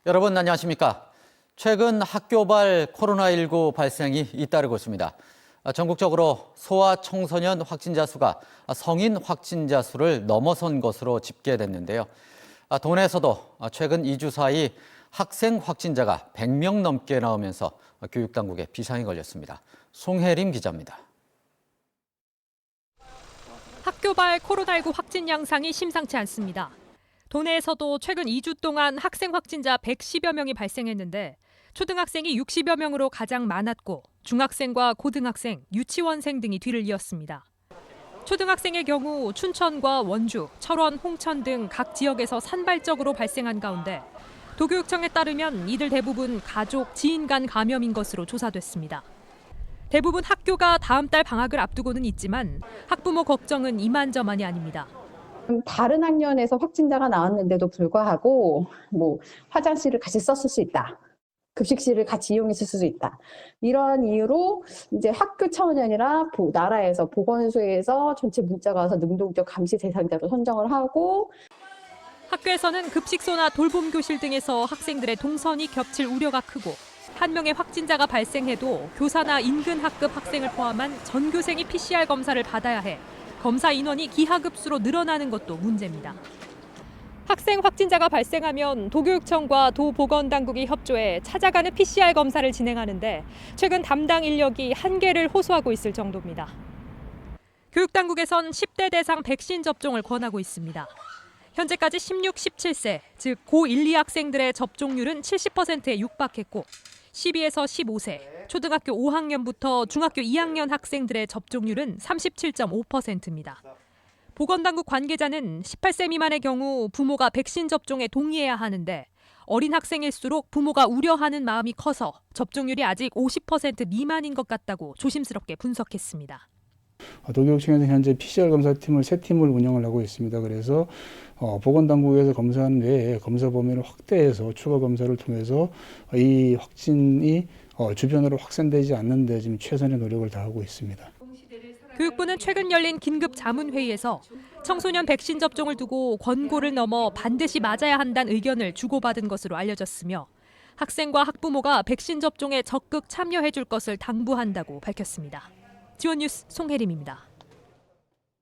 여러분 안녕하십니까? 최근 학교발 코로나19 발생이 잇따르고 있습니다. 전국적으로 소아 청소년 확진자 수가 성인 확진자 수를 넘어선 것으로 집계됐는데요. 도내에서도 최근 2주 사이 학생 확진자가 100명 넘게 나오면서 교육당국에 비상이 걸렸습니다. 송혜림 기자입니다. 학교발 코로나19 확진 양상이 심상치 않습니다. 도내에서도 최근 2주 동안 학생 확진자 110여 명이 발생했는데 초등학생이 60여 명으로 가장 많았고 중학생과 고등학생, 유치원생 등이 뒤를 이었습니다. 초등학생의 경우 춘천과 원주, 철원, 홍천 등 각 지역에서 산발적으로 발생한 가운데 도교육청에 따르면 이들 대부분 가족, 지인 간 감염인 것으로 조사됐습니다. 대부분 학교가 다음 달 방학을 앞두고는 있지만 학부모 걱정은 이만저만이 아닙니다. 다른 학년에서 확진자가 나왔는데도 불구하고 화장실을 같이 썼을 수 있다. 급식실을 같이 이용했을 수도 있다. 이런 이유로 이제 학교 차원이 아니라 나라에서 보건소에서 전체 문자가 와서 능동적 감시 대상자로 선정을 하고 학교에서는 급식소나 돌봄교실 등에서 학생들의 동선이 겹칠 우려가 크고 한 명의 확진자가 발생해도 교사나 인근 학급 학생을 포함한 전교생이 PCR 검사를 받아야 해 검사 인원이 기하급수로 늘어나는 것도 문제입니다. 학생 확진자가 발생하면 도교육청과 도보건당국이 협조해 찾아가는 PCR 검사를 진행하는데 최근 담당 인력이 한계를 호소하고 있을 정도입니다. 교육당국에선 10대 대상 백신 접종을 권하고 있습니다. 현재까지 16, 17세, 즉 고1, 2학생들의 접종률은 70%에 육박했고 12에서 15세, 초등학교 5학년부터 중학교 2학년 학생들의 접종률은 37.5%입니다. 보건당국 관계자는 18세 미만의 경우 부모가 백신 접종에 동의해야 하는데 어린 학생일수록 부모가 우려하는 마음이 커서 접종률이 아직 50% 미만인 것 같다고 조심스럽게 분석했습니다. 도교육청에서 현재 PCR 검사팀을 3팀을 운영을 하고 있습니다. 그래서 보건당국에서 검사한 외에 검사 범위를 확대해서 추가 검사를 통해서 이 확진이 주변으로 확산되지 않는 데 지금 최선의 노력을 다하고 있습니다. 교육부는 최근 열린 긴급 자문회의에서 청소년 백신 접종을 두고 권고를 넘어 반드시 맞아야 한다는 의견을 주고받은 것으로 알려졌으며 학생과 학부모가 백신 접종에 적극 참여해 줄 것을 당부한다고 밝혔습니다. 지원뉴스 송혜림입니다.